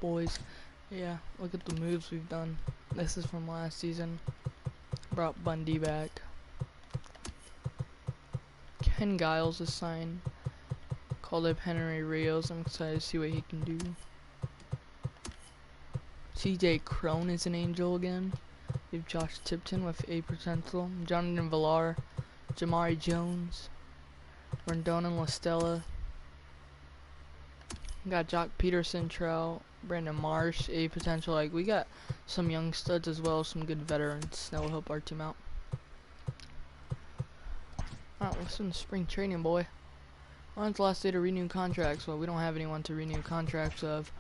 boys. Yeah, look at the moves we've done. This is from last season. Brought Bundy back. Ken Giles is signed. Called up Henry Rios. I'm excited to see what he can do. CJ Crone is an angel again. We have Josh Tipton with A potential. Jonathan Villar. Jamari Jones. Rendon and LaStella. Got Jock Peterson, Trout, Brandon Marsh, A potential. Like, we got some young studs as well, some good veterans that will help our team out. Alright, what's in spring training, boy? When's the last day to renew contracts? Well, we don't have anyone to renew contracts of.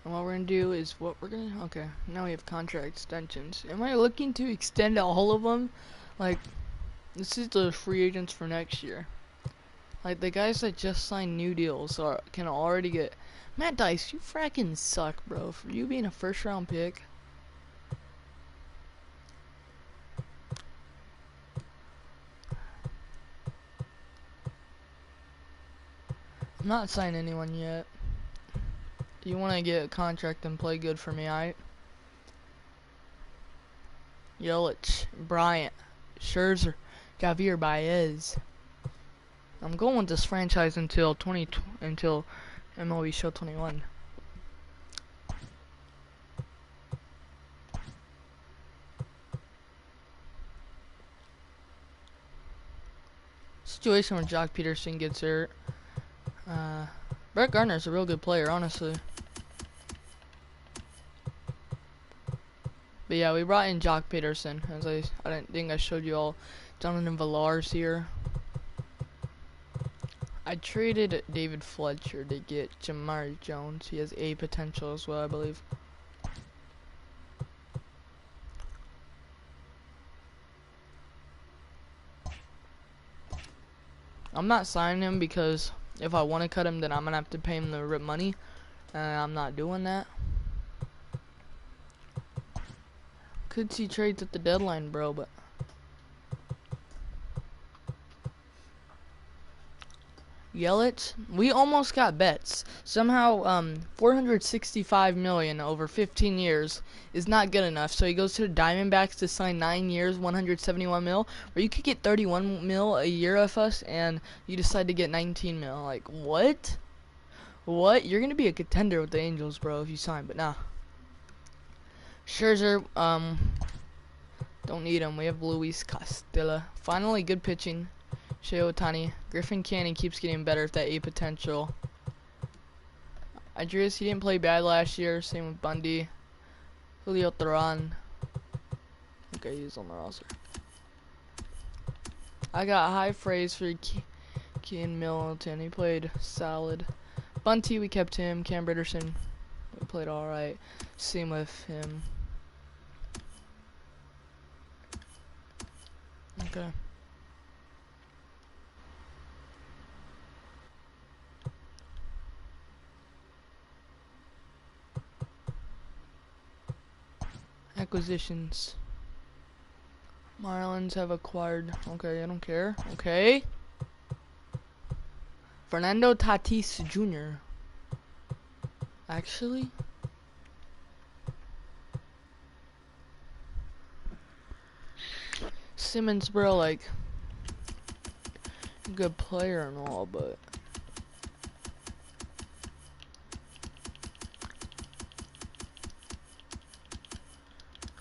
And what we're gonna do is okay, now we have contract extensions. Am I looking to extend all of them? Like, this is the free agents for next year. Like, the guys that just signed new deals can already get... Matt Dice, you fracking suck, bro. For you being a first-round pick. I'm not signing anyone yet. You want to get a contract and play good for me, alright? Yelich, Bryant, Scherzer, Javier Baez. I'm going with this franchise until MLB Show 21. Situation when Jock Peterson gets hurt. Brett Gardner's a real good player, honestly. But yeah, we brought in Jock Peterson. As I didn't think I showed you all. Jonathan Villar's here. I traded David Fletcher to get Jamari Jones. He has A potential as well, I believe. I'm not signing him because if I want to cut him, then I'm going to have to pay him the rip money. And I'm not doing that. Could see trades at the deadline, bro, but... Yelich, we almost got Betts. Somehow, 465 million over 15 years is not good enough. So he goes to the Diamondbacks to sign 9 years, 171 mil. Or you could get 31 mil a year of us, and you decide to get 19 mil. Like, what? What? You're gonna be a contender with the Angels, bro, if you sign. But nah. Scherzer, don't need him. We have Luis Castilla. Finally, good pitching. Shohei Ohtani. Griffin Canning keeps getting better with that A potential. Andreas, he didn't play bad last year. Same with Bundy. Julio Teheran. Okay, he's on the roster. I got high praise for Kean Middleton. He played solid. Bunty, we kept him. Cam Britterson, we played alright. Same with him. Okay. Acquisitions. Marlins have acquired. Okay, I don't care. Okay. Fernando Tatis Jr. Actually. Simmons, bro, like, good player and all, but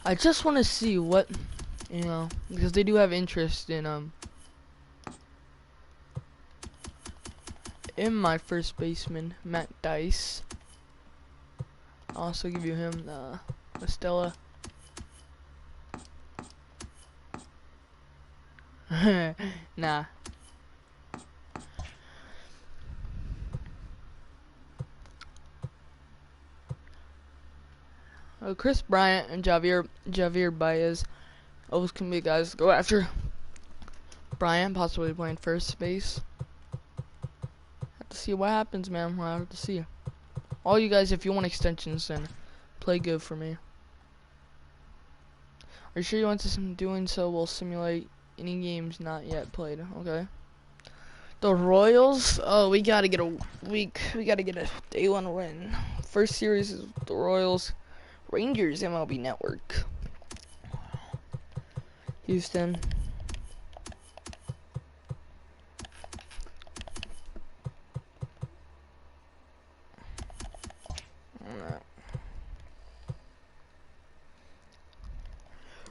I just want to see what, you know, because they do have interest in my first baseman, Matt Dice. I'll also give you him, Estella. Nah. Chris Bryant and Javier Baez always can be guys to go after. Bryant possibly playing first base. Have to see what happens, man. We'll have to see. All you guys, if you want extensions, then play good for me. Are you sure you want to doing so? We'll simulate any games not yet played. Okay. The Royals. Oh, we gotta get a day one win. First series is the Royals, Rangers, MLB Network. Houston.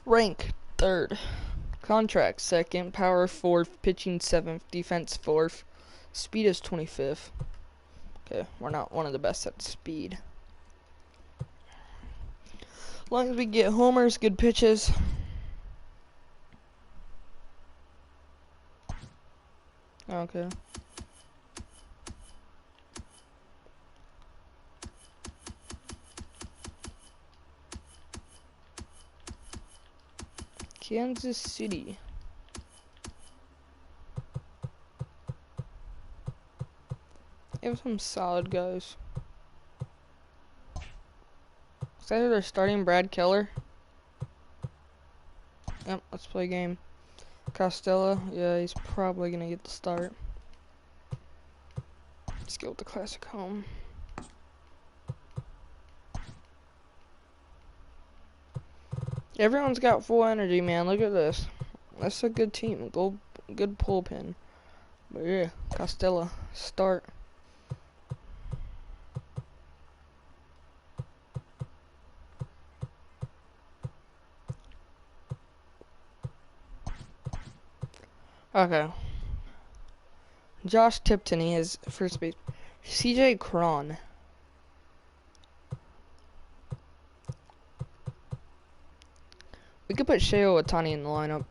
Rank 3rd. Contract 2nd. Power 4th. Pitching 7th. Defense 4th. Speed is 25th. Okay, we're not one of the best at speed. As long as we get homers, good pitches. Okay. Kansas City. They have some solid guys. Is that who they're starting? Brad Keller? Yep, let's play a game. Costello, yeah, he's probably gonna get the start. Let's go with the classic home. Everyone's got full energy, man. Look at this. That's a good team. Good bullpen. But yeah, Costello, start. Okay. Josh Tipton, he has first base. CJ Cron. We could put Shohei Ohtani in the lineup.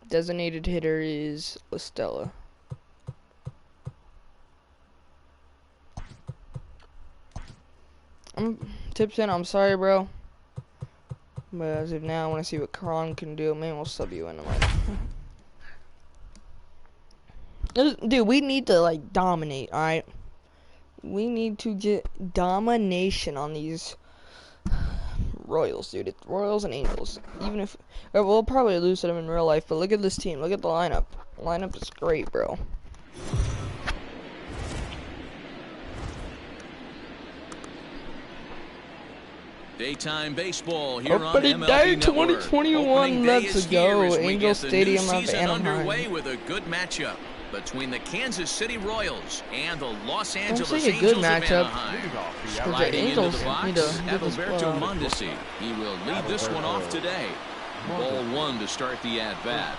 Designated hitter is Listella. Tipton, I'm sorry, bro. But as of now, I want to see what Cron can do. Maybe we'll sub you in the lineup. Dude, we need to, like, dominate, alright? We need to get domination on these Royals, dude. It's Royals and Angels. Even if we'll probably lose to them in real life, but look at this team. Look at the lineup. The lineup is great, bro. Daytime baseball here Opening on MLB day Network. 2021. Let's go. Angel Stadium of Anaheim. Underway with a good matchup between the Kansas City Royals and the Los Angeles Angels a good matchup. Anaheim. Sliding the Angels into the box, need to give us Alberto Mondesi. He will lead this one off today. Ball 1 to start the at-bat.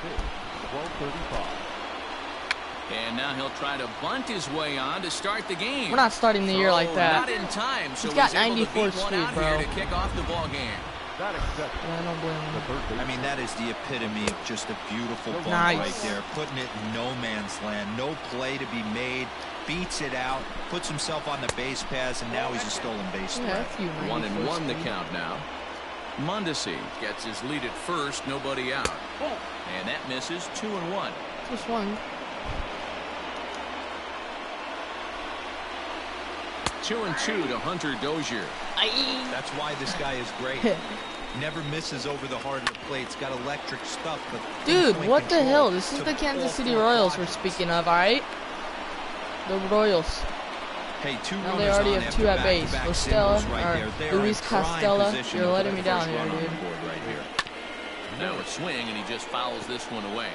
And now he'll try to bunt his way on to start the game. We're not starting the year like that. Not in time, so he's got able to 94 beat one speed, out bro. here to kick off the ball game. Yeah, I don't blame him. I mean, that is the epitome of just a beautiful bunt Nice. right there. Putting it in no man's land. No play to be made. Beats it out. Puts himself on the base pass, and now he's a stolen base threat. 1-1 the count now. Mondesi gets his lead at first. Nobody out. And that misses. 2-1. Just one. 2-2 to Hunter Dozier. That's why this guy is great. Never misses over the heart of the plate. It's got electric stuff. But Dude, what the hell? This is the Kansas City Royals we're speaking of, alright? The Royals. Hey, Now they already have 2 at base. Luis Costello, you're letting me down here, dude. Now a swing, and he just fouls this one away.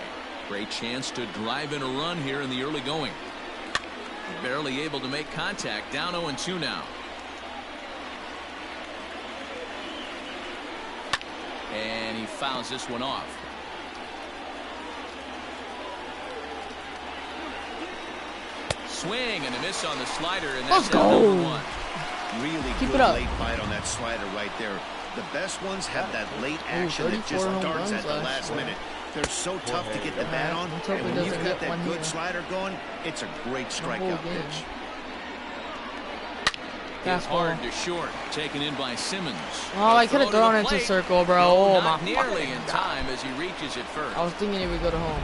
Great chance to drive in a run here in the early going. Barely able to make contact. Down 0-2 now. And he fouls this one off. Swing and a miss on the slider, and that's number 1. Really Keep good it up. late bite on that slider right there. The best ones have that late action that 34 just home darts runs at the last last year. minute. They're so tough to get the bat on, Let's hope and he when you've doesn't got hit one that good here. slider going, it's a great strikeout game. pitch. Hit Fastball. hard to short, taken in by Simmons. Oh, I The could have throw to thrown the into plate. circle, bro. No, Oh, not my nearly fucking in God. time as he reaches it first. I was thinking he would go to home.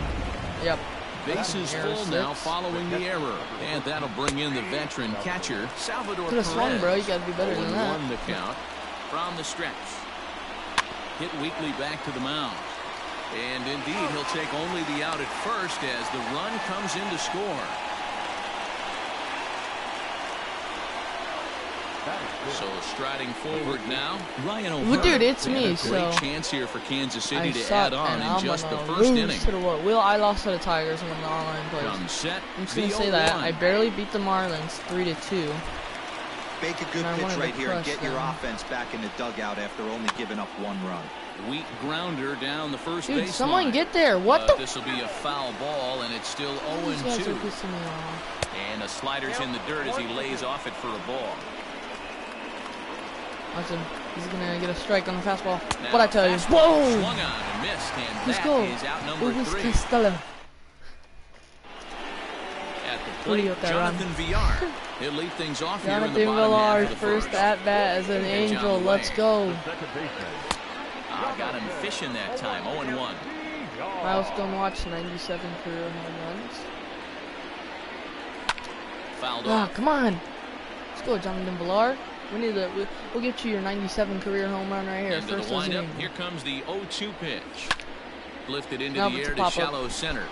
Yep. Bases Error full now 6. following the error. And that'll bring in the veteran catcher, Salvador Could have swung, Perez. bro. You gotta do better than that. 0-1 the count from the stretch. Hit Weekly back to the mound. And indeed, he'll take only the out at first as the run comes in to score. So striding forward now, Ryan O'Hearn. Well, dude, it's me, a great so chance here for Kansas City I to suck, add on and in I'm just the gonna first lose inning. to the what? Will I lost to the Tigers in the online plays. Come set. I'm just gonna say that I barely beat the Marlins 3-2. Make a good And I pitch wanted right to here and crush get your them. offense back in the dugout after only giving up 1 run. Weak grounder down the first Dude, baseline. someone get there! What the? This will be a foul ball, and it's still These guys are 0-2. pissing me off. And the slider's in the dirt as he lays off it for a ball. Watch him. He's gonna get a strike on the fastball. Now, What I tell you? fastball Whoa! Swung on and missed, and Let's that go. is out number Luis 3. Costello. At the plate, Julio Teheran. Jonathan Villar. He'll lead things off here in Jonathan the bottom half Villar, of the first first. at bat as an Pitch on angel. the Let's way. go. Got him fishing that time. 0-1. Milestone watch 97 career home runs. Fouled Ah, off. come on. Let's go, Jonathan Villar. We need to. We'll get you your 97 career home run right here. Into First the as an windup. angel. Here comes the 0-2 pitch. Lifted into Now the it's air a to pop-up. shallow center.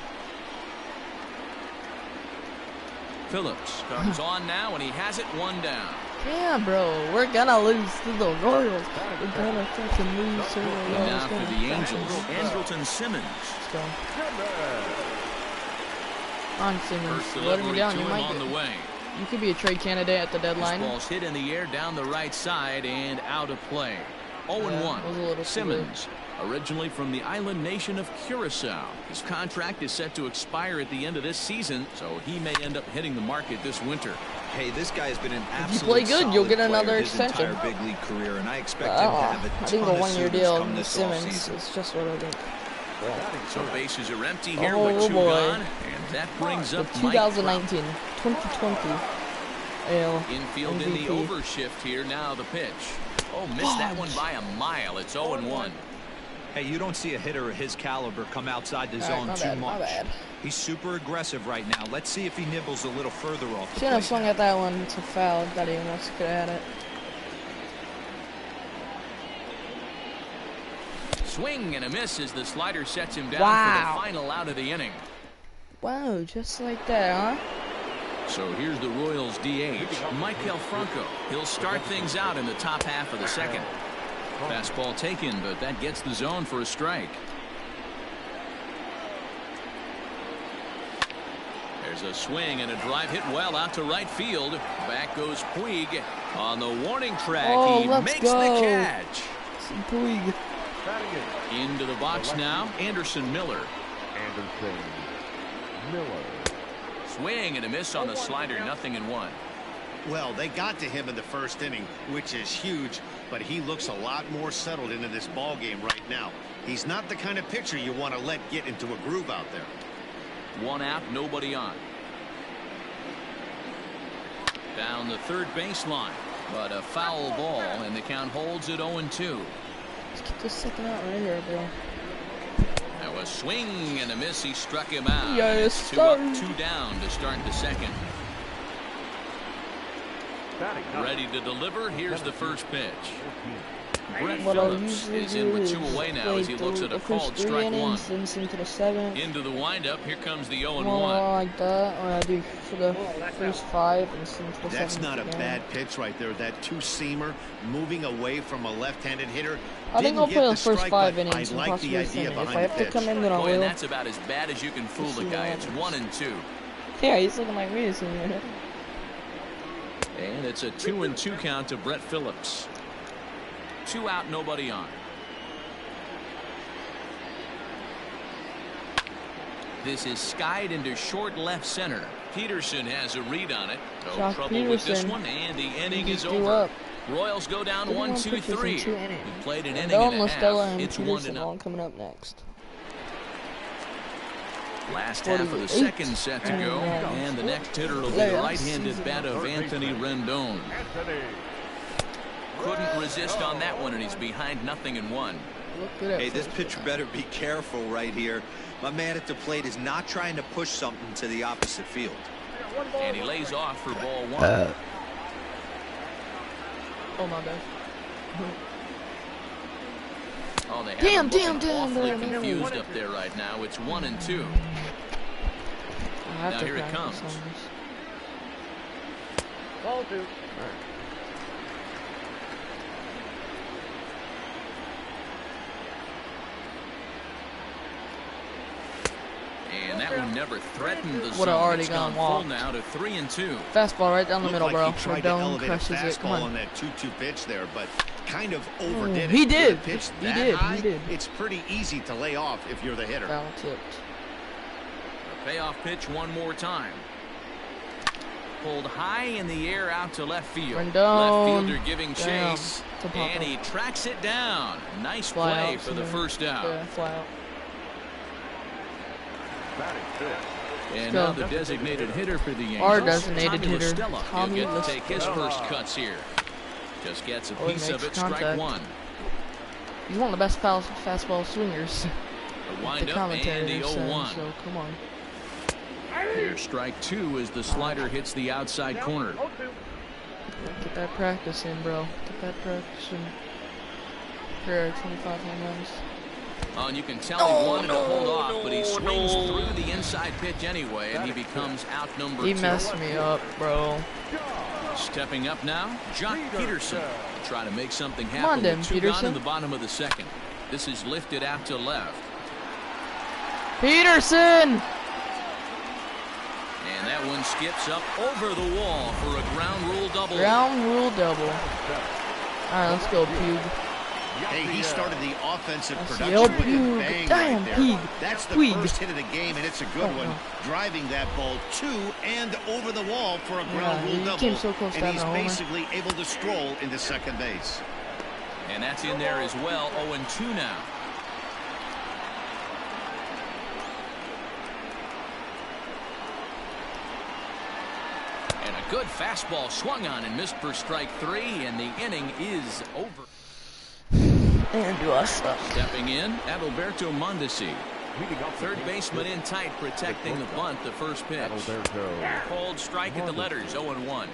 Phillips comes on now, and he has it 1 down. Yeah, bro. We're gonna lose to the Royals. We're gonna fucking lose to the And Royals. now for Gonna the fucking Angels, lose. Andrelton Simmons. Let's go. On Simmons. First Let delivery him to down. You him might on get. the way. You could be a trade candidate at the This deadline. ball's hit in the air down the right side and out of play. 0-1. Yeah, it was a little too Simmons, originally from the island nation of Curacao. His contract is set to expire at the end of this season, so he may end up hitting the market this winter. Hey, this guy has been an you absolute play good, you'll solid get player another his extension. entire big league career, and I expect him to have a I ton think a of one-year suitors deal come with this Simmons offseason. is just what I think. So bases are empty here Oh, with 2 boy. gone, and that brings The up Mike 2019, 2020 AL Trout. Infield in the MVP. overshift here. Now the pitch. Oh, missed that one by a mile. It's 0-1. Hey, you don't see a hitter of his caliber come outside the All right, zone my too bad, much. my bad. He's super aggressive right now. Let's see if he nibbles a little further off the Shouldn't have plate. swung at that one. It's a foul. Got even else could have had it. Swing and a miss as the slider sets him down Wow. for the final out of the inning. Wow, just like that, huh? So here's the Royals DH, Maikel Franco. He'll start things out in the top half of the second. Fastball taken, but that gets the zone for a strike. There's a swing and a drive hit well out to right field. Back goes Puig on the warning track. Oh, He let's makes go. the catch. Puig. Into the box now, Anderson Miller. Swing and a miss on the slider, 0-1. Well, they got to him in the first inning, which is huge, but he looks a lot more settled into this ball game right now. He's not the kind of pitcher you want to let get into a groove out there. 1 out, nobody on. Down the third baseline, but a foul ball, and the count holds at 0-2. Let's get this second out right here, bro. Now a swing and a miss. He struck him out. Yes, 2 up, sir. 2 down to start the second. Ready to deliver. Here's the first pitch. Brett What I'll Phillips usually is in do with is 2 away now as he play looks at the a first called 3 strike 1. innings, then into the 7th. Into the windup. Here comes the 0-1. Like that, or I do for the first 5 and send to the 7th. That's not a again. bad pitch right there. That two-seamer moving away from a left-handed hitter. I think I'll Didn't play get the first strike, 5 but innings I and like possibly the a idea inning. If behind I the have to pitch. come in, then I Boy, will. and that's about as bad as you can fool the guy. It's 1-2. Yeah, he's looking like me this year. And it's a 2-2 count to Brett Phillips. 2 out, nobody on. This is skied into short left center. Peterson has a read on it. No Josh trouble with this Peterson. one, and the inning He is threw over. up. Royals go down 31 1-2-3. pitches in 2 innings. We played an inning Don and a Lostella half. and It's Peterson 1-0. all coming up next. Last half of the 48. second set to go, Yeah. and the next hitter will be Yeah, the I'm right-handed seasoned. bat of Anthony Rendon. Couldn't resist on that one, and he's behind 0-1. Look good at Hey, this first. pitcher better be careful right here. My man at the plate is not trying to push something to the opposite field. And he lays off for ball 1. Oh my bad. Oh, they have Damn, him looking damn, awfully damn. confused up there right now. It's 1-2. I have Now to here it practice comes. on this. Ball 2. And that one never threatened the zone. Would've already It's gone gone full walk. now to 3-2. Fastball right down the Looked middle, like bro. he tried to Don't elevate a crushes it. Come fastball on on. that 2-2 pitch there, but kind of overdid it. He With a did. pitch He that did. high, He did. It's pretty easy to lay off if you're the hitter. Foul tipped. A payoff pitch one more time. Pulled high in the air out to left field. Rendon. Left fielder giving Damn. chase. It's a pop And up. he tracks it down. Nice Fly play out for the somewhere. first out. Yeah, fly out. And go. now the designated hitter for the Yankees. Our designated Tommy hitter, LaStella. Tommy He'll get to take his LaStella. first cuts here. Just gets a Oh, he piece of makes it. Strike contact. one. He's one of the best fastball swingers. The The wind up commentary and the said, 0-1. so come on. Here's strike two as the slider hits the outside corner. Get that practice in, bro. Get that practice in. Career 25 home runs. Oh, and you can tell he wanted to hold off, but he swings through the inside pitch anyway, and he becomes out number He two. messed me up, bro. Stepping up now, Jock Peterson. To try to make something on, happen then, with 2 gone Peterson. in the bottom of the second. This is lifted out to left. Peterson! And that one skips up over the wall for a ground rule double. Ground rule double. Alright, let's go, Pug. Hey, he started the offensive That's production the with a Pug. bang Damn, right there. Pug. That's the Pug. first hit of the game, and it's a good Oh, one. no. Driving that ball to and over the wall for a ground Yeah, rule he double. came so close to and having he's a homer. basically able to stroll into second base. And that's in there as well, 0-2 now. And a good fastball swung on and missed for strike three, and the inning is over. And do us up. Stepping in, Adalberto Mondesi. Third baseman in tight, protecting the bunt, the first pitch. Called strike at the letters, 0-1.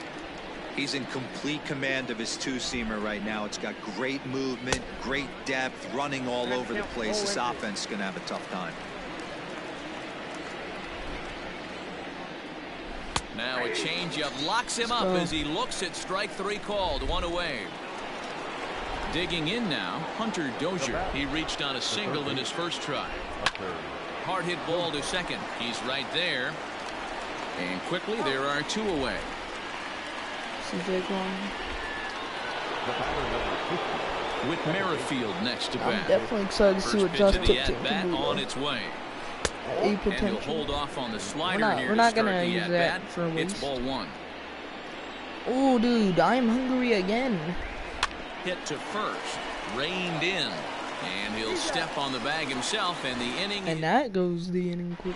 He's in complete command of his two-seamer right now. It's got great movement, great depth, running all over the place. This offense is going to have a tough time. Now a changeup locks him up as he looks at strike three called, one away. Digging in now, Hunter Dozier. He reached on a single in his first try. Hard hit ball to second. He's right there. And quickly there are 2 away. CJ going. With Merrifield next to I'm bat. definitely excited to see First what pitch Josh of the Tipton at-bat can do. on its way. A And he'll potential. hold off on the slider not- here we're to not start gonna the use at-bat. that for a It's waste. ball 1. Oh, dude, I'm hungry again. Hit to first. Reined in. And he'll step on the bag himself, and the inning And that goes the inning quick.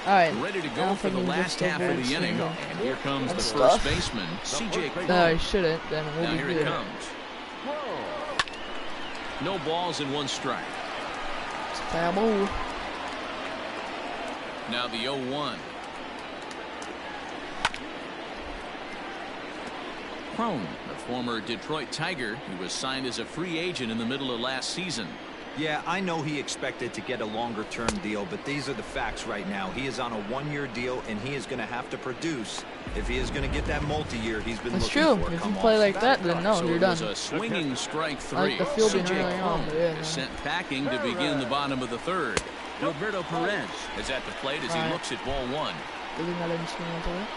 Alright. ready to now go for the me last just a half of very the inning. single. And here comes the Good first stuff. baseman, C.J. Cron. No, I shouldn't. Then we'll Now be here good. it comes. No balls and 1 strike. It's a foul ball. Now the 0-1. Cron, the former Detroit Tiger, who was signed as a free agent in the middle of last season. Yeah, I know he expected to get a longer-term deal, but these are the facts right now. He is on a 1-year deal, and he is going to have to produce if he is going to get that multi-year he's been That's looking true. for. If you Come play off. like that, then no, So you're it done. was a swinging strike I like 3. the fielding C.J. early on, Cron but yeah, is no. sent packing to begin the bottom of the third. Roberto Perez is at the plate as he Right. looks at ball 1. Good thing I didn't swing into it.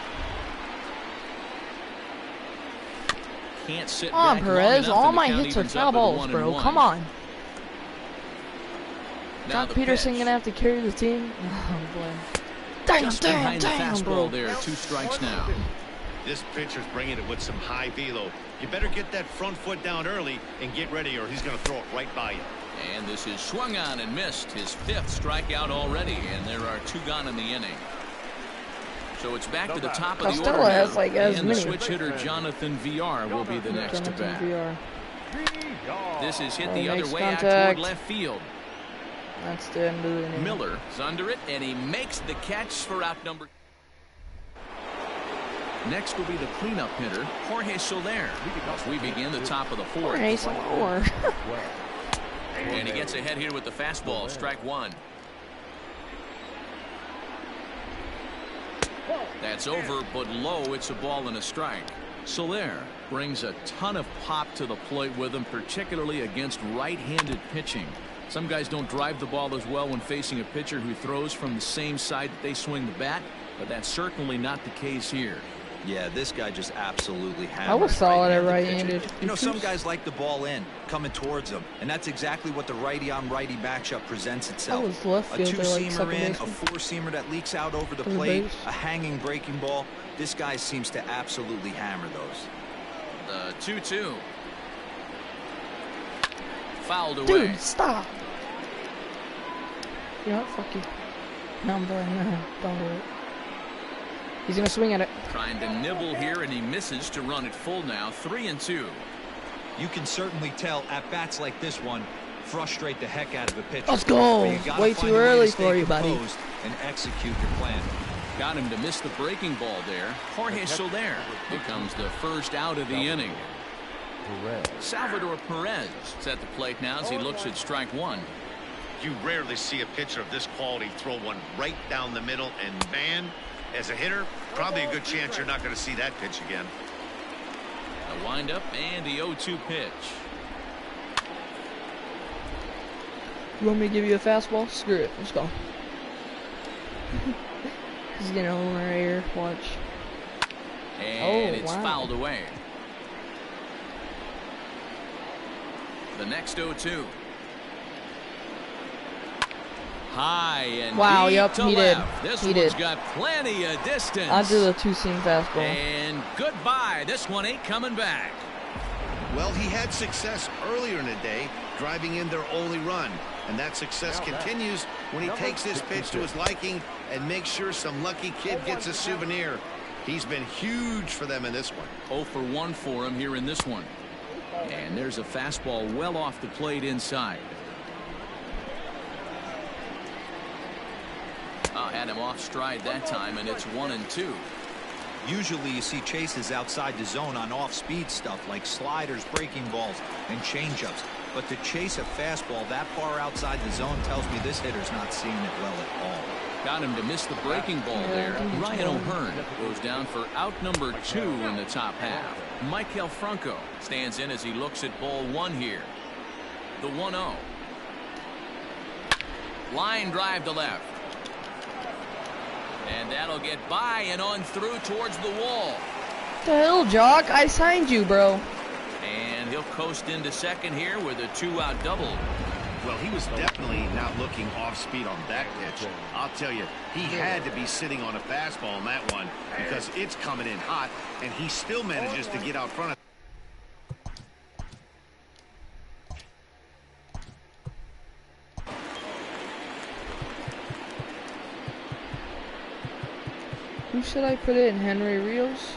Can't sit Come on, back long Perez. enough, All and the my count hits are evens foul up at balls, bro. 1-1. Come on. Now John the Peterson pitch. gonna have to carry the team. Oh, boy. Damn, Just damn, behind the damn, fastball bro. there. 2 strikes now. This pitcher's bringing it with some high velo. You better get that front foot down early and get ready, or he's going to throw it right by you. And this is swung on and missed. His 5th strikeout already, and there are 2 gone in the inning. So it's back to the top of the Costello order has, now. like, as And the many. switch hitter Jonathan VR will be the next to Jonathan bat. VR. This is hit Oh, the other makes way out contact. toward left field. That's the end of the inning. Miller is under it, and he makes the catch for out number. Next will be the cleanup hitter, Jorge Soler, as we begin the top of the 4th. Jorge Soler. And he gets ahead here with the fastball. Strike one. That's over, but low. It's a ball and a strike. Soler brings a ton of pop to the plate with him, particularly against right-handed pitching. Some guys don't drive the ball as well when facing a pitcher who throws from the same side that they swing the bat, but that's certainly not the case here. Yeah, this guy just absolutely hammers. I was solid at right-handed. You know, some guys like the ball in, coming towards them, and that's exactly what the righty-on-righty matchup presents itself. I was left A fielder, like two-seamer in, second a four-seamer that leaks out over the For the plate, base. a hanging breaking ball. This guy seems to absolutely hammer those. The 2-2. Fouled away. Dude, stop. You know what? Fuck you. No, I'm done. No, don't do it. He's gonna swing at it. Trying to nibble here, and he misses to run it full now. 3-2. You can certainly tell at bats like this one frustrate the heck out of a pitcher. Let's go. But you gotta Way find too a way to early stay for you, buddy. composed and execute your plan. Got him to miss the breaking ball there. Jorge Soler becomes the first out of the inning. Salvador Perez is at the plate now as he looks at strike one. You rarely see a pitcher of this quality throw one right down the middle, and man, as a hitter, probably a good chance you're not going to see that pitch again. A windup and the 0-2 pitch. You want me to give you a fastball? Screw it. Let's go. He's getting a homer right here. Watch. And Oh, it's wow. fouled away. The next 0-2. High and Wow, deep yep, to he did. left. This He one's did. got plenty of distance. Onto the two-seam fastball. And goodbye. This one ain't coming back. Well, he had success earlier in the day, driving in their only run. And that success continues when he takes this pitch to his liking and makes sure some lucky kid gets a souvenir. He's been huge for them in this one. 0 for 1 for him here in this one. And there's a fastball well off the plate inside. Had him off stride that time, and it's 1-2. Usually you see chases outside the zone on off-speed stuff like sliders, breaking balls, and changeups. But to chase a fastball that far outside the zone tells me this hitter's not seeing it well at all. Got him to miss the breaking ball there. Ryan O'Hearn goes down for out number 2 in the top half. Maikel Franco stands in as he looks at ball 1 here. The 1-0. Line drive to left. And that'll get by and on through towards the wall. The hell, Jock? I signed you, bro. And he'll coast into second here with a 2-out double. Well, he was definitely not looking off speed on that pitch. I'll tell you, he had to be sitting on a fastball on that one because it's coming in hot, and he still manages to get out front of. Who should I put in? Henry Rios?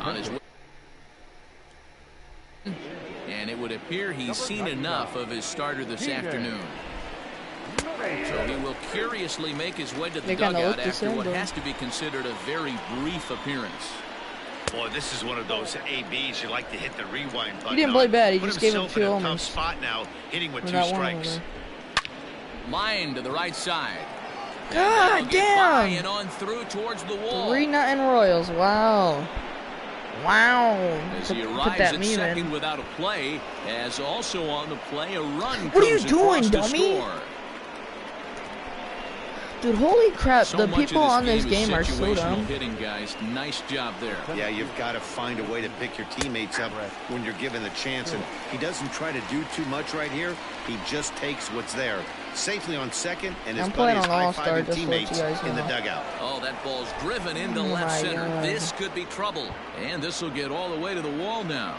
On his way. And it would appear he's seen enough of his starter this afternoon. So he will curiously make his way to the They kinda dugout look the after same, what though. has to be considered a very brief appearance. Boy, this is one of those ABs you like to hit the rewind button. He didn't play bad. He Put just gave him himself 2 in a tough homers. spot now, hitting with Or 2 that one strikes. homer. Line to the right side. God Get by damn! and on through towards the wall. 3-0 Royals. Wow. Wow. As he Put arrives that at meme second in. without a play, as also on the play, a run What are you comes doing, across to dummy? score. Dude, holy crap. So The much of people on this is game are so situational dumb. hitting, guys. Nice job there. Yeah, you've got to find a way to pick your teammates up when you're given the chance. And he doesn't try to do too much right here. He just takes what's there. Safely on second, and his I'm buddy playing is on All-Star, high-fiving just to let you teammates guys in the know. dugout. Oh, that ball's driven into Oh left my center. God. This could be trouble. And this will get all the way to the wall now.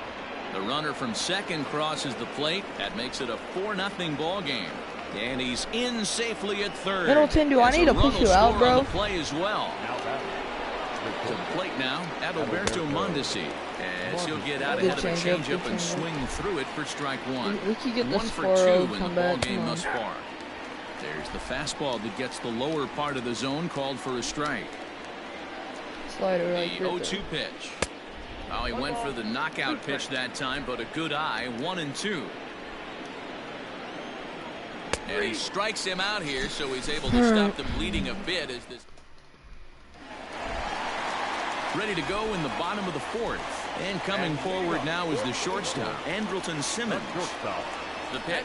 The runner from second crosses the plate. That makes it a 4-0 ball game. And he's in safely at third. Middleton, do I As need a to push run you will out, score bro? on the play as well. To the plate now, Adalberto Mondesi. As he'll get out Good ahead of a changeup, changeup good and changeup. swing through it for strike one. We could get 1 this for 4-0 2 in the come ball back. game Come on. thus far. There's the fastball that gets the lower part of the zone, called for a strike. Slider right The here. 0-2 pitch. Oh, he went for the knockout pitch that time, but a good eye. 1-2. And he strikes him out here, so he's able to stop the bleeding a bit as this. Ready to go in the bottom of the fourth. And coming forward now is the shortstop, Andrelton Simmons. The pitch.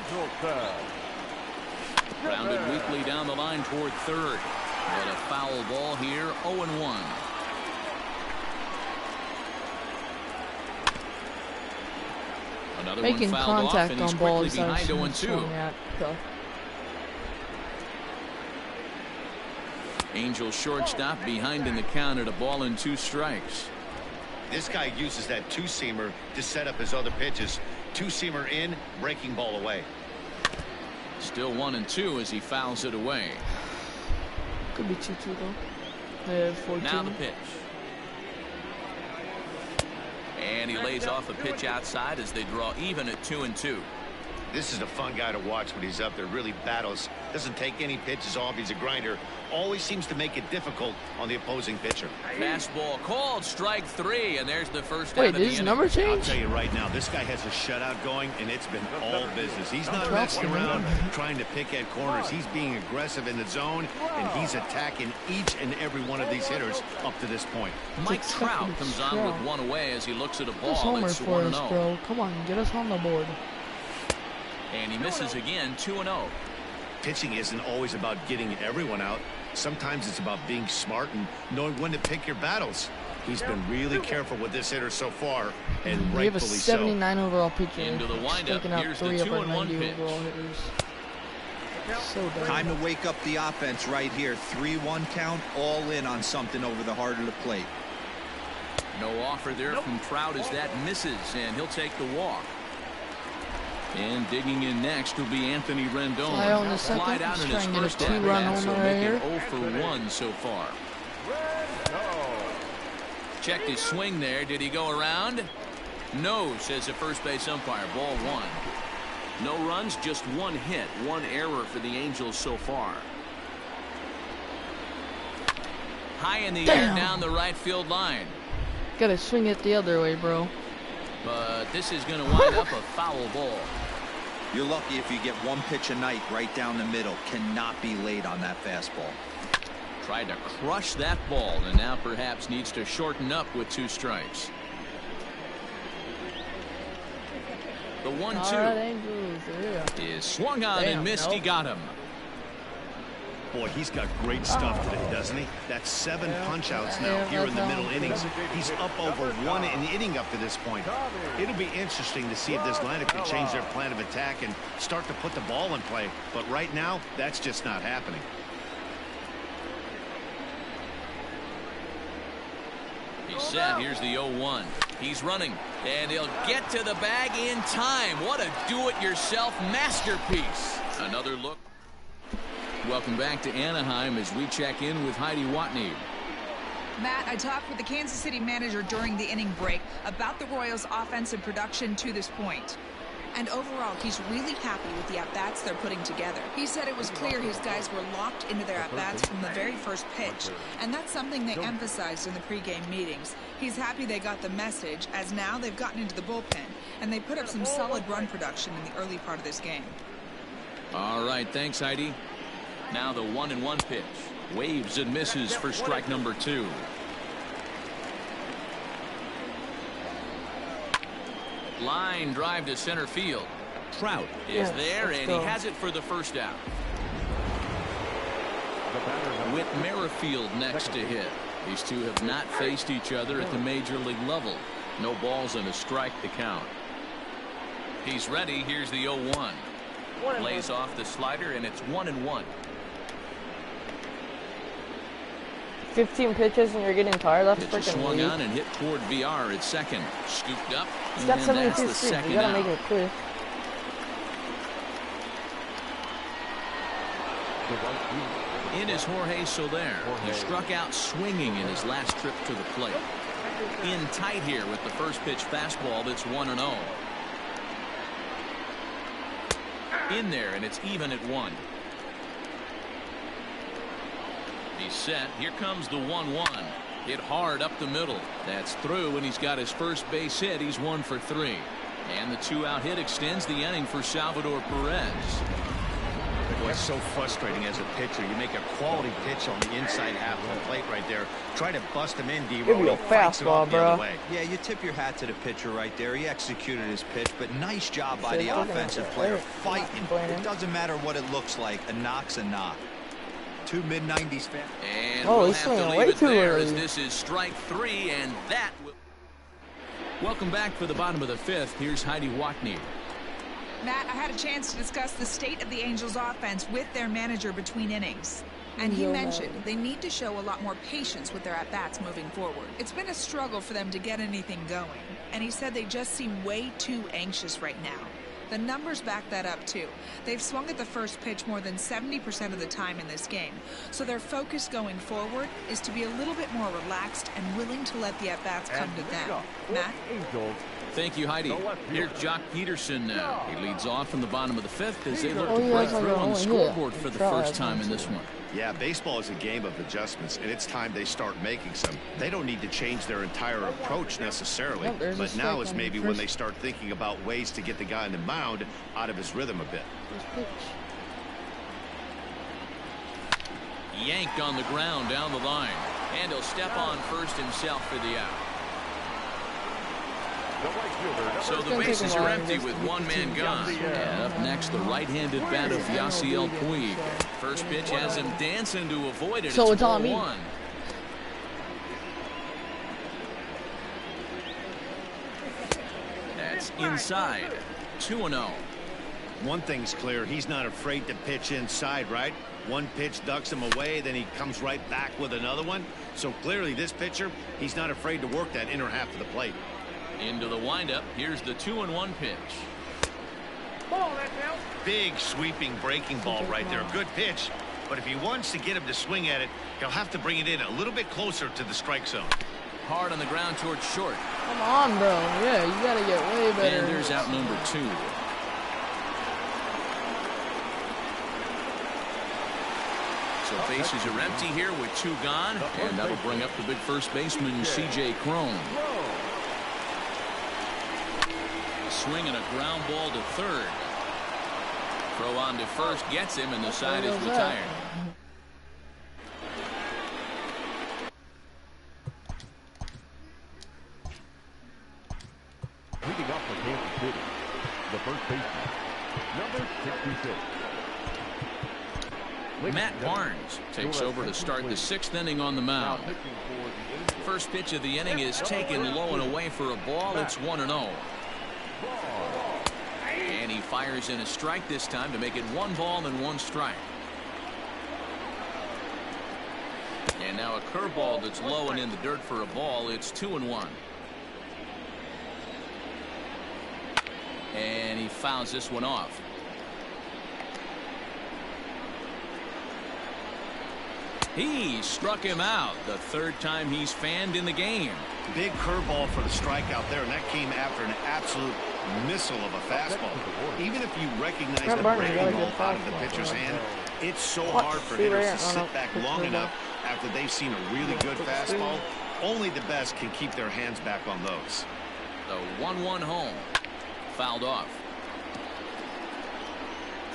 Grounded weakly down the line toward third. But a foul ball here, 0-1. Another Making one fouled contact off, and he's on quickly balls. behind 0-2. Angels shortstop behind in the count at 1-2. This guy uses that two-seamer to set up his other pitches. Two-seamer in, breaking ball away. Still 1-2 as he fouls it away. Could be 2-2 though. 14. Now the pitch. And he lays off a pitch outside as they draw even at 2-2. This is a fun guy to watch when he's up there. Really battles. Doesn't take any pitches off. He's a grinder. Always seems to make it difficult on the opposing pitcher. Fastball called, strike 3, and there's the first out Wait, of the did his inning. number I'll change? tell you right now, this guy has a shutout going, and it's been all business. He's not messing around trying to pick at corners. He's being aggressive in the zone, and he's attacking each and every one of these hitters up to this point. Mike Trout comes on with one away as he looks at a Just ball. homer It's for us, 1-0. bro. Come on, get us on the board. And he misses again, 2-0. Pitching isn't always about getting everyone out. Sometimes it's about being smart and knowing when to pick your battles. He's been really careful with this hitter so far, and We have a rightfully 79 overall pitcher. Into the windup. Taking out Here's the 3 of our 2-1 90 pitch. overall hitters. So bad. Time to wake up the offense right here. 3-1 count, all in on something over the heart of the plate. No offer there from Trout as that misses, and he'll take the walk. And digging in next will be Anthony Rendon. Fly out in the second. Flied out Let's in try his and get a first 2-run at-bat, so homer right making here. 0 for 1 so far. Checked his swing there. Did he go around? No, says the first base umpire. Ball 1. No runs, just 1 hit, 1 error for the Angels so far. High in the air down the right field line. Gotta swing it the other way, bro. But this is going to wind up a foul ball. You're lucky if you get 1 pitch a night right down the middle. Cannot be late on that fastball. Tried to crush that ball, and now perhaps needs to shorten up with 2 strikes. The 1-2 Alright, Angels, yeah. is swung on and missed. nope. He got him. Boy, he's got great stuff today, doesn't he? That's 7 punch-outs now here in the middle innings. He's up over 1 an inning up to this point. It'll be interesting to see if this lineup can change their plan of attack and start to put the ball in play. But right now, that's just not happening. He's set. Here's the 0-1. He's running, and he'll get to the bag in time. What a do-it-yourself masterpiece. Another look. Welcome back to Anaheim as we check in with Heidi Watney. Matt, I talked with the Kansas City manager during the inning break about the Royals' offensive production to this point. And overall, he's really happy with the at-bats they're putting together. He said it was clear his guys were locked into their at-bats from the very first pitch, and that's something they emphasized in the pregame meetings. He's happy they got the message, as now they've gotten into the bullpen, and they put up some solid run production in the early part of this game. All right, thanks, Heidi. Now the 1-1 pitch. Waves and misses for strike number 2. Line drive to center field. Trout is there, and he has it for the first out. With Merrifield next to hit. These two have not faced each other at the major league level. No balls and a strike to count. He's ready. Here's the 0-1. Lays off the slider, and it's 1-1. 15 pitches and you're getting tired. That's Pitch is freaking swung weak. on and hit toward VR at second. Scooped up. He's got And 72 that's the speed. second You gotta out. make it clear. In is Jorge Soler. He struck out swinging in his last trip to the plate. In tight here with the first pitch fastball that's 1-0. In there, and it's even at 1. He's set. Here comes the 1-1. Hit hard up the middle. That's through, and he's got his first base hit. He's 1 for 3. And the 2-out hit extends the inning for Salvador Perez. Boy, it's so frustrating as a pitcher. You make a quality pitch on the inside half of the plate right there. Try to bust him in, Give me a fastball, bro. Yeah, you tip your hat to the pitcher right there. He executed his pitch, but nice job by the offensive player fighting. It doesn't matter what it looks like. A knock's a knock. Two mid-90s fans. And we'll have to leave it there as this is strike 3, and that will... Welcome back for the bottom of the 5th. Here's Heidi Watney. Matt, I had a chance to discuss the state of the Angels offense with their manager between innings. And he mentioned they need to show a lot more patience with their at-bats moving forward. It's been a struggle for them to get anything going. And he said they just seem way too anxious right now. The numbers back that up, too. They've swung at the first pitch more than 70% of the time in this game. So their focus going forward is to be a little bit more relaxed and willing to let the at-bats come to them. Matt? Thank you, Heidi. Here's Jock Peterson now. He leads off in the bottom of the 5th as they look to break through on the scoreboard for the first time in this one. Yeah, baseball is a game of adjustments, and it's time they start making some. They don't need to change their entire approach necessarily, but now is maybe when they start thinking about ways to get the guy on the mound out of his rhythm a bit. Yanked on the ground down the line, and he'll step on first himself for the out. So the bases are empty with one man gone. And up next, the right-handed bat of Yasiel Puig. First pitch has him dancing to avoid it. So it's on me. That's inside. 2-0. One thing's clear, he's not afraid to pitch inside, right? One pitch ducks him away, then he comes right back with another one. So clearly this pitcher, he's not afraid to work that inner half of the plate. Into the windup. Here's the 2-1 pitch. Big sweeping breaking ball right there. Good pitch. But if he wants to get him to swing at it, he'll have to bring it in a little bit closer to the strike zone. Hard on the ground towards short. Come on, bro. Yeah, you gotta get way better. And there's out number 2. So bases are empty here with 2 gone. And that'll bring up the big first baseman, C.J. Cron. Swinging a ground ball to third. Throw on to first gets him, and the side is retired. Leading up for Kansas City, the first baseman, number 66. Matt Barnes takes over to start the 6th inning on the mound. First pitch of the inning is taken low and away for a ball. It's 1-0. And he fires in a strike this time to make it 1 ball and 1 strike. And now a curveball that's low and in the dirt for a ball. It's 2-1. And he fouls this one off. He struck him out. The 3rd time he's fanned in the game. Big curveball for the strikeout there, and that came after an absolute missile of a fastball. Even if you recognize the breaking ball out of the pitcher's hand, it's so hard for hitters to sit back long enough after they've seen a really good fastball. Only the best can keep their hands back on those. The 1-1 home. Fouled off.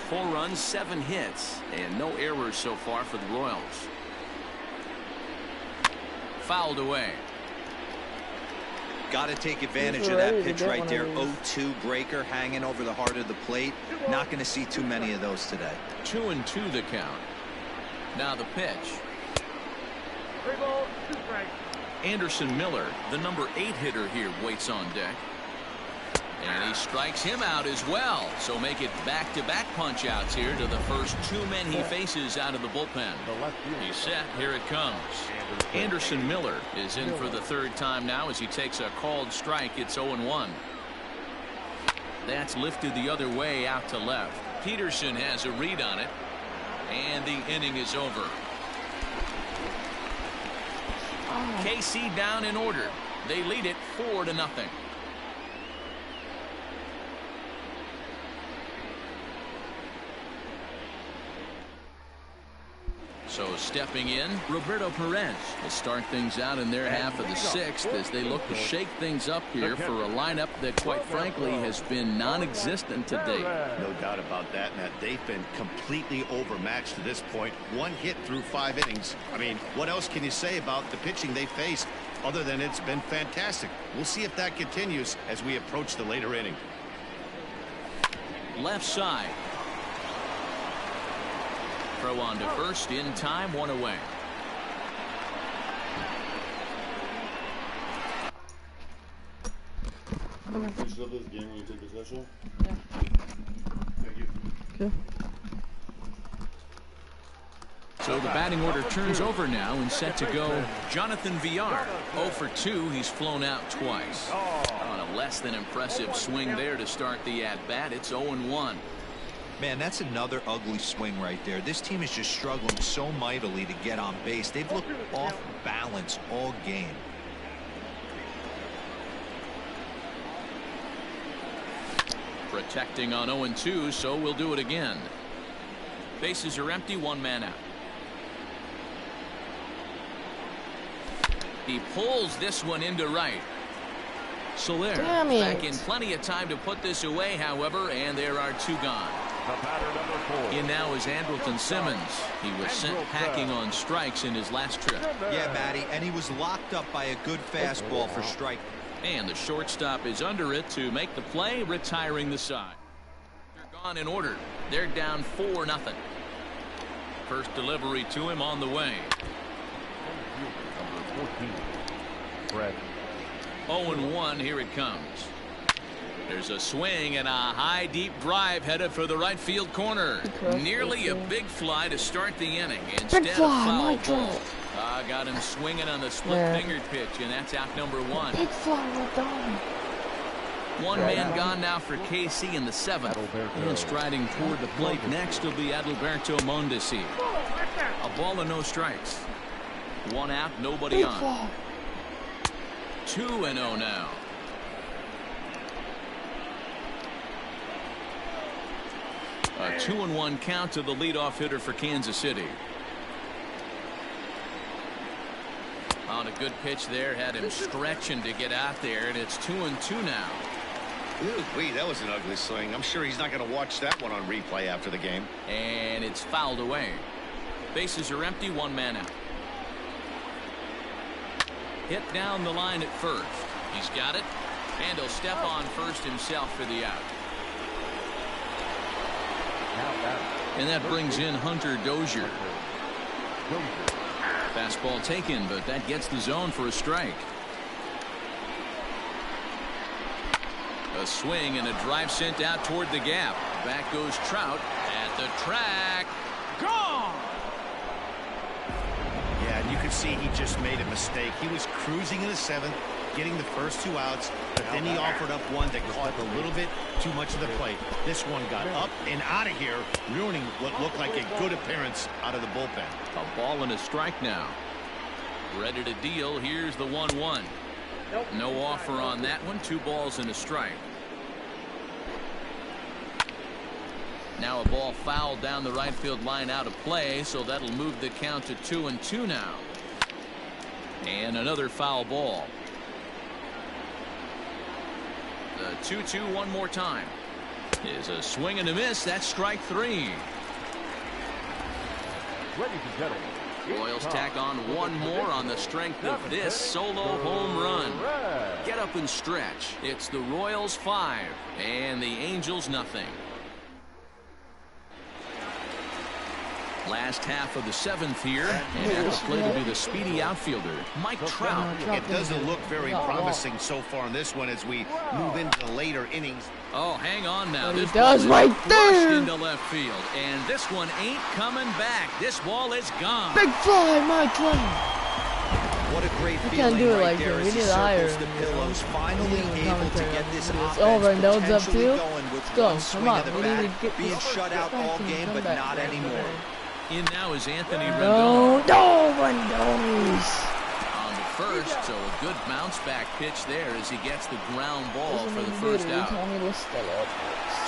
4 runs, 7 hits, and no errors so far for the Royals. Fouled away. Got to take advantage of that pitch right there. 0-2 breaker hanging over the heart of the plate. Not going to see too many of those today. 2-2 the count. Now the pitch. 3 balls, 2 strikes. Anderson Miller, the number 8 hitter here, waits on deck. And he strikes him out as well. So make it back-to-back punch-outs here to the first 2 men he faces out of the bullpen. He's set. Here it comes. Anderson Miller is in for the 3rd time now as he takes a called strike. It's 0-1. That's lifted the other way out to left. Peterson has a read on it. And the inning is over. KC down in order. They lead it 4-0. So stepping in, Roberto Perez to start things out in their half of the sixth as they look to shake things up here for a lineup that, quite frankly, has been non-existent to date. No doubt about that, Matt. They've been completely overmatched to this point. One hit through 5 innings. I mean, what else can you say about the pitching they faced other than it's been fantastic? We'll see if that continues as we approach the later inning. Left side. Throw on to first in time, 1 away. Finish up this game when you take the session. Yeah. Thank you. Okay. So the batting order turns over now and set to go. Jonathan Villar, 0 for 2. He's flown out twice. On a less than impressive swing there to start the at-bat. It's 0-1. Man, that's another ugly swing right there. This team is just struggling so mightily to get on base. They've looked off balance all game. Protecting on 0-2, so we'll do it again. Bases are empty, 1 man out. He pulls this one into right. Soler back in plenty of time to put this away, however, and there are 2 gone. In now is Andrelton Simmons. He was sent packing on strikes in his last trip. Yeah, Matty, and he was locked up by a good fastball for strike. And the shortstop is under it to make the play, retiring the side. They're gone in order. They're down 4-0. First delivery to him on the way. 0-1, here it comes. There's a swing and a high deep drive headed for the right field corner. Nearly a big fly to start the inning. Instead of foul ball. Got him swinging on the split-fingered pitch, and that's out number 1. Big fly, well done. 1 man gone now for KC in the 7th. And striding toward the plate next will be Adalberto Mondesi. A ball and no strikes. 1 out, nobody on. 2-0 now. A 2-1 count to the leadoff hitter for Kansas City. On a good pitch there, had him stretching to get out there, and it's 2-2 now. Ooh, that was an ugly swing. I'm sure he's not going to watch that one on replay after the game. And it's fouled away. Bases are empty, 1 man out. Hit down the line at first. He's got it, and he'll step on first himself for the out. And that brings in Hunter Dozier. Fastball taken, but that gets the zone for a strike. A swing and a drive sent out toward the gap. Back goes Trout at the track. Gone! Yeah, and you could see he just made a mistake. He was cruising in the 7th, getting the first 2 outs, but then he offered up one that caught a little bit too much of the plate. This one got up and out of here, ruining what looked like a good appearance out of the bullpen. A ball and a strike now. Ready to deal. Here's the 1-1. No offer on that one. 2 balls and a strike. Now a ball fouled down the right field line out of play, so that'll move the count to 2-2 now. And another foul ball. The 2-2 one more time. Is a swing and a miss. That's strike 3. Ladies and gentlemen, Royals tack on 1 more on the strength of this solo home run. Get up and stretch. It's the Royals 5 and the Angels nothing. Last half of the 7th here, and at the plate will be the speedy outfielder, Mike Trout. It doesn't look very promising so far in this one as we move into the later innings. Oh, hang on now. He This does ball right is there. rushed into left field, and this one ain't coming back. This ball is gone. Big fly, Mike Trout. What a great We feeling can't do it right like there that. We as he need to hire circles the him. pillows, finally able to get this offense over and Dode's up potentially too. going with Let's go. one swing Come on. of the We need to bat, get being this shut out all back game, and but come not back. anymore. In now is Anthony No, Rendon. no, Rendon's. On the first, so a good bounce back pitch there as he gets the ground ball for the first out.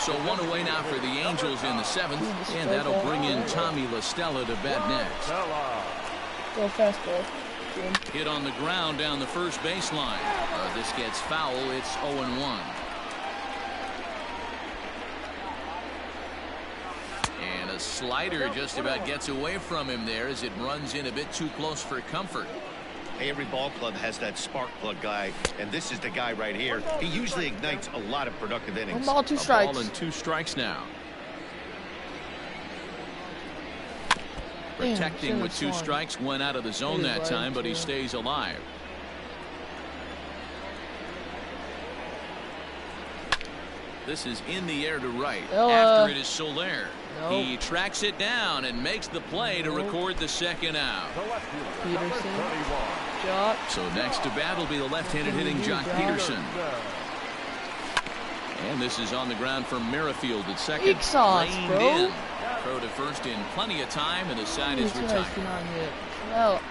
So one away now for the Angels in the 7th, and that'll bring in Tommy La Stella to bat next. Go fastball. Hit on the ground down the first baseline. This gets foul. It's 0-1. And a slider just about gets away from him there as it runs in a bit too close for comfort. Hey, every ball club has that spark plug guy, and this is the guy right here. He usually ignites a lot of productive innings. 1 ball, 2 strikes. A ball and 2 strikes now. Protecting with 2 strikes, went out of the zone that time, but he stays alive. This is in the air to right. After it is Soler. Nope. He tracks it down and makes the play to record the second out. Peterson. Jock. So next to bat will be the left-handed hitting Jock Peterson. And this is on the ground for Merrifield at second. Big sauce, Reined bro. in. Throw to first in plenty of time, and the side is retired. Well,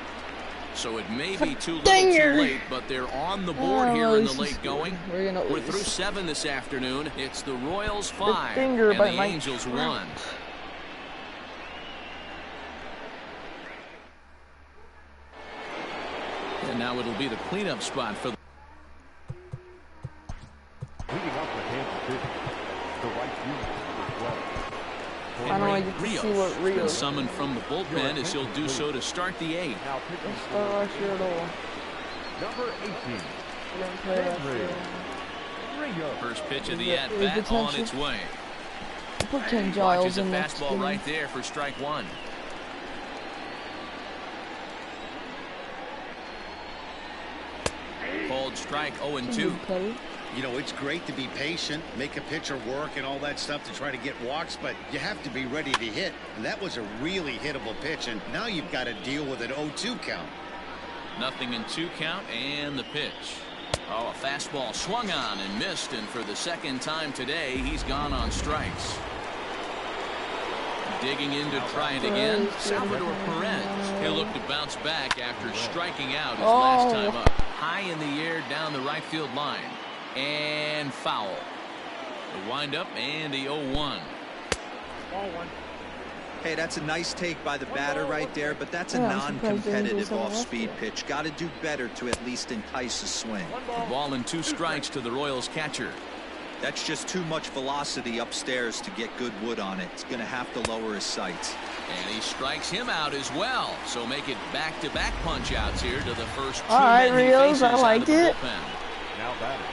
So it may be too little too late, but they're on the board here in the late going. We're through 7 this afternoon. It's the Royals 5 and the Angels 1. And now it'll be the cleanup spot for Leading up for Kansas City, the right fielder, number 12. I don't like to see what been Rios. summoned from the bullpen as he'll do so to start the 8th. Now pitching Let's start last year at all. number 18. We didn't play last year. Rio. First pitch of Is the it at-bat on potential? its way. Put Ken Watches Giles a in next fastball game. right there for strike 1. Called strike 0-2. You know, it's great to be patient, make a pitcher work and all that stuff to try to get walks, but you have to be ready to hit. And that was a really hittable pitch, and now you've got to deal with an 0-2 count. Nothing in 2 count, and the pitch. Oh, a fastball swung on and missed, and for the second time today, he's gone on strikes. Digging in to try it again, Salvador Perez. He'll look to bounce back after striking out his last time up. High in the air down the right field line. And foul. The windup and the 0-1. Hey, that's a nice take by the batter right there, but that's a non-competitive off-speed pitch. Got to do better to at least entice a swing. The ball and 2 strikes to the Royals catcher. That's just too much velocity upstairs to get good wood on it. It's going to have to lower his sights. And he strikes him out as well. So make it back-to-back punch-outs here to the first 2 All right, men he Rios, faces I out liked of the it. bullpen. Now batting,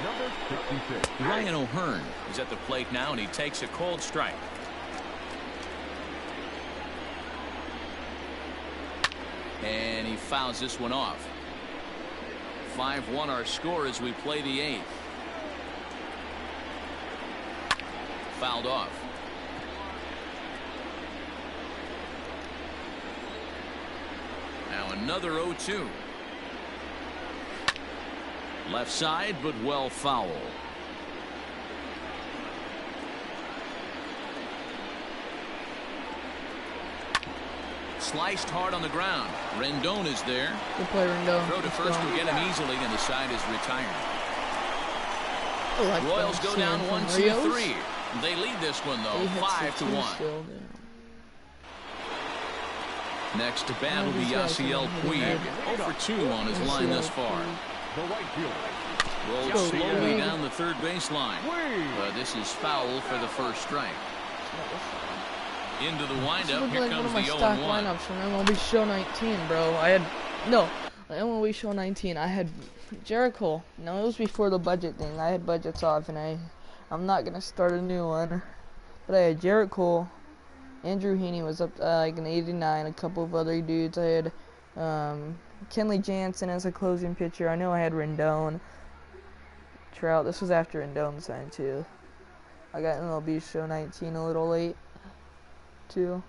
number 66. Ryan O'Hearn is at the plate now, and he takes a cold strike. And he fouls this one off. 5-1 our score as we play the 8th. Fouled off. Now another 0-2. Left side, but well foul. Sliced hard on the ground. Rendon is there. Good play, Rendon. Throw to first will get him easily, and the side is retired. Royals go down 1-2-3. They lead this one though, 5-1. Next to bat will be Yasiel Puig. 0-for-2 on his line thus far. The right fielder. Rolled slowly down the third baseline. But this is foul for the first strike. Into the windup. Here Like comes one the of my 0-1. stock lineups from MLB Show 19, bro. MLB Show 19. I had Jarrett Cole. No, it was before the budget thing. I had budgets off, and I'm not gonna start a new one. But I had Jarrett Cole. Andrew Heaney was up like an 89. A couple of other dudes. I had Kenley Jansen as a closing pitcher. I know I had Rendon. Trout. This was after Rendon signed too. I got MLB Show 19 a little late too.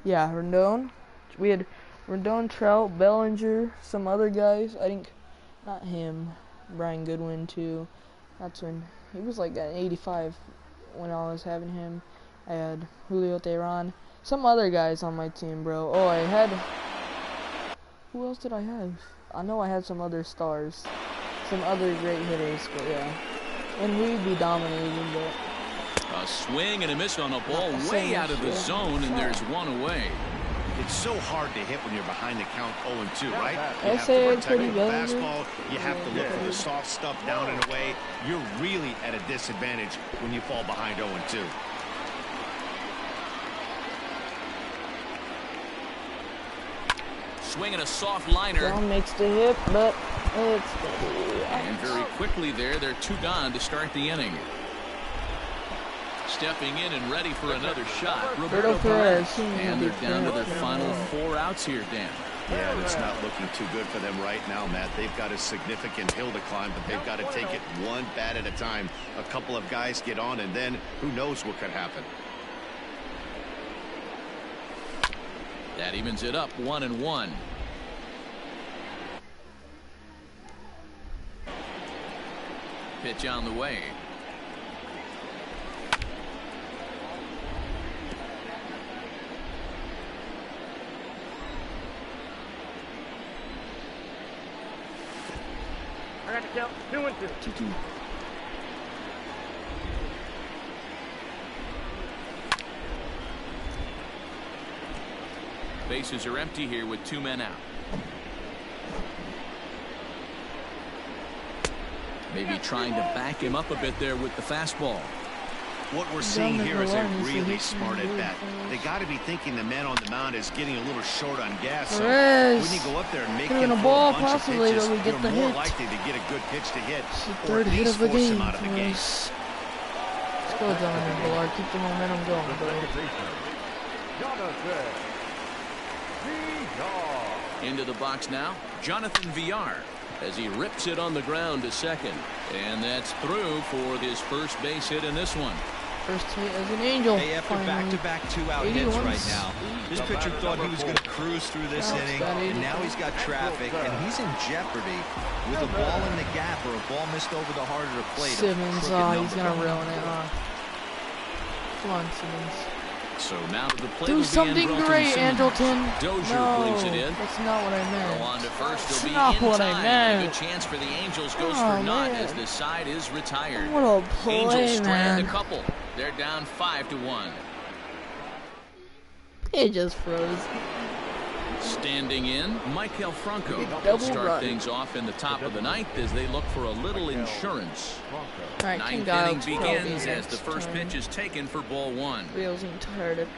Yeah, Rendon. We had Rendon, Trout, Bellinger, some other guys. I think, not him. Brian Goodwin too. That's when he was like at 85 when I was having him. I had Julio Teheran, some other guys on my team, bro. Oh, I had. Who else did I have? I know I had some other stars. some other great hitters, but yeah. And we'd be dominating, but... A swing and a miss on a ball way out of the zone, and there's one away. It's so hard to hit when you're behind the count 0-2, right? You I have say to it's pretty protect the good. fastball. You have to look for the soft stuff down and away. You're really at a disadvantage when you fall behind 0-2. Swinging a soft liner. Down makes the hit, but it's gonna be out. And very quickly there, they're 2 gone to start the inning. Stepping in and ready for another shot, Roberto Perez. And they're down to their final 4 outs here, Dan. Yeah, it's not looking too good for them right now, Matt. They've got a significant hill to climb, but they've got to take it one bat at a time. A couple of guys get on, and then who knows what could happen. That evens it up 1-1. Pitch on the way. I got to count 2-2. 2-2. Bases are empty here with 2 men out. Maybe trying to back him up a bit there with the fastball. What we're seeing here is a really smart at bat. They got to be thinking the man on the mound is getting a little short on gas. So when you go up there and make him throw a bunch of pitches, you're more likely to get a good pitch to hit, or at least force him out of the game. Let's go, Jonathan Ballard. Keep the momentum going, bro. Into the box now, Jonathan Villar, as he rips it on the ground to second. And that's through for his first base hit in this one. First hit as an Angel. Hey, after back-to-back 2-out hits right now, this pitcher thought he was going to cruise through this inning, and now he's got traffic, and he's in jeopardy with a ball in the gap or a ball missed over the heart of the plate. Simmons, he's going to ruin it, Come on, Simmons. So now to the plate. Do something great, Angelton. Dozier No, brings it in. that's not what I meant. Go on to first. He'll be Not in what time. I meant. A good chance for the Angels goes Oh, for naught man. as the side is retired. What a play, Angels strand man. a couple. They're down 5-1. It just froze. Standing in, Michael Franco Double start run. things off in the top of the ninth as they look for a little insurance. All right, Ninth King inning Giles begins as the first pitch is taken for ball 1. Reels him tired of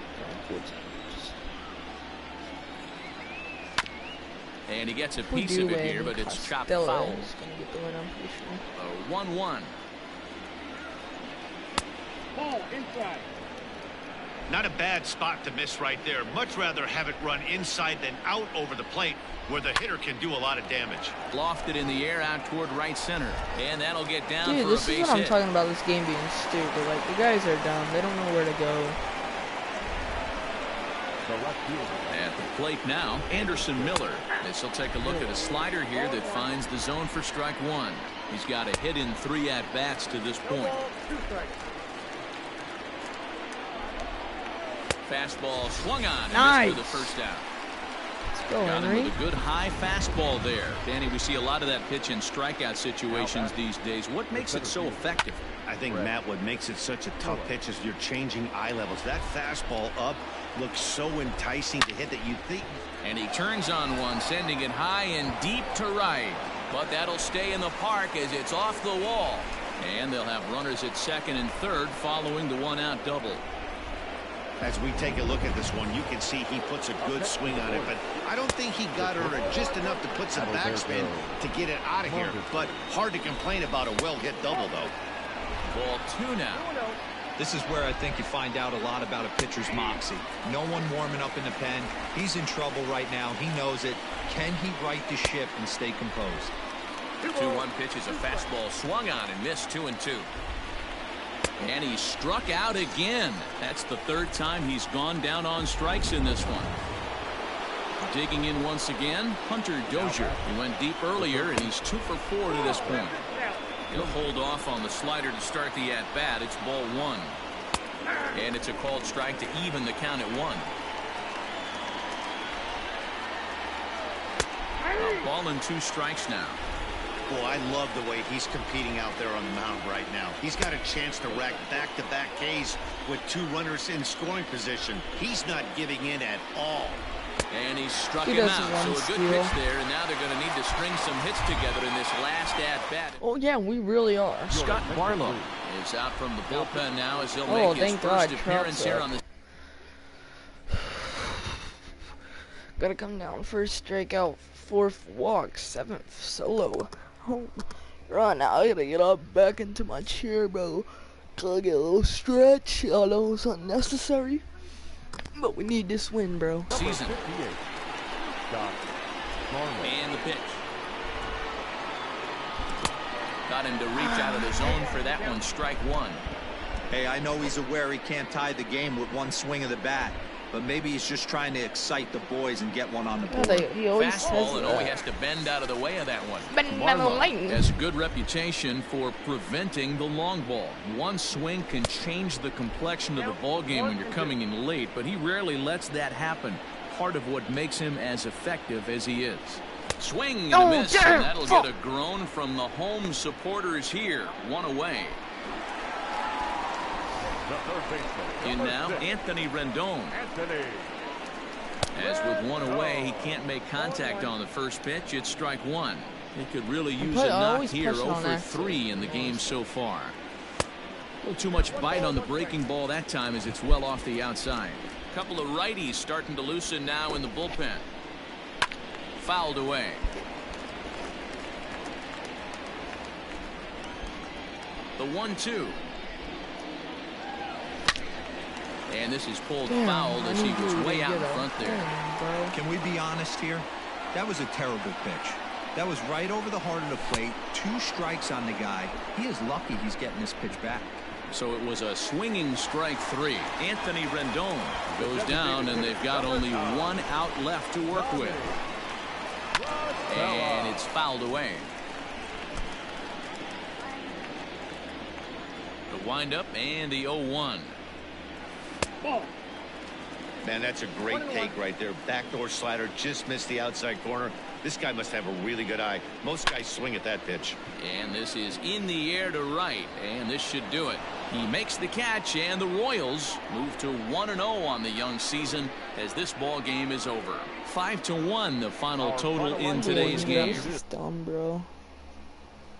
And he gets a piece of it here, but it's chopped foul. Gonna get the win, I'm pretty sure. A 1-1. Ball inside. Not a bad spot to miss right there. Much rather have it run inside than out over the plate, where the hitter can do a lot of damage. Lofted in the air out toward right center. And that'll get down Dude, for this a is base what I'm hit. talking about, this game being stupid. Like, the guys are dumb. They don't know where to go. At the plate now, Anderson Miller. This will take a look at a slider here that finds the zone for strike 1. He's got a hit in 3 at-bats to this point. Fastball swung on and missed for the first out. Let's go, Got him Henry. with a good high fastball there. Danny, we see a lot of that pitch in strikeout situations these days. What makes it so effective? I think, Matt, what makes it such a tough pitch is you're changing eye levels. That fastball up looks so enticing to hit that you think. And he turns on one, sending it high and deep to right. But that'll stay in the park as it's off the wall. And they'll have runners at second and third following the 1-out double. As we take a look at this one, you can see he puts a good swing on it, but I don't think he got her just enough to put some backspin to get it out of here. But hard to complain about a well-hit double, though. Ball 2 now. This is where I think you find out a lot about a pitcher's moxie. No one warming up in the pen. He's in trouble right now. He knows it. Can he right the ship and stay composed? 2-1 pitch is a fastball swung on and missed 2-2. And he struck out again. That's the 3rd time he's gone down on strikes in this one. Digging in once again, Hunter Dozier. He went deep earlier, and he's 2 for 4 to this point. He'll hold off on the slider to start the at-bat. It's ball 1. And it's a called strike to even the count at 1. A ball and 2 strikes now. Boy, I love the way he's competing out there on the mound right now. He's got a chance to rack back-to-back Ks with 2 runners in scoring position. He's not giving in at all. And he struck him out. So a good pitch there, and now they're going to need to string some hits together in this last at-bat. Oh, yeah, we really are. Scott Barlow is out from the bullpen now as he'll make his first appearance here on the... Gotta come down, first strikeout, 4th walk, 7th solo. Oh, right now, I gotta get up back into my chair, bro. Gotta get a little stretch. I know it's unnecessary, but we need this win, bro. Season. And the pitch. Got him to reach out of the zone for that one, strike 1. Hey, I know he's aware he can't tie the game with one swing of the bat, but maybe he's just trying to excite the boys and get one on the board. He always Fastball, says and he has to bend out of the way of that one. Barlow has a good reputation for preventing the long ball. One swing can change the complexion of the ball game when you're coming in late, but he rarely lets that happen. Part of what makes him as effective as he is. Swing and a miss, and that'll get a groan from the home supporters here. 1 away. In now, Anthony Rendon. As with 1 away, he can't make contact on the first pitch. It's strike 1. He could really use a knock here. 0 for 3 in the game so far. A little too much bite on the breaking ball that time as it's well off the outside. A couple of righties starting to loosen now in the bullpen. Fouled away. The 1-2. And this is pulled fouled as he was way out in front there. Can we be honest here? That was a terrible pitch. That was right over the heart of the plate. 2 strikes on the guy. He is lucky he's getting this pitch back. So it was a swinging strike 3. Anthony Rendon goes down, and they've got only 1 out left to work with. And it's fouled away. The windup and the 0-1. Man, that's a great take right there. Backdoor slider, just missed the outside corner. This guy must have a really good eye. Most guys swing at that pitch. And this is in the air to right, and this should do it. He makes the catch, and the Royals move to 1-0 on the young season as this ball game is over. 5-1 the final total in today's game. Dumb, bro.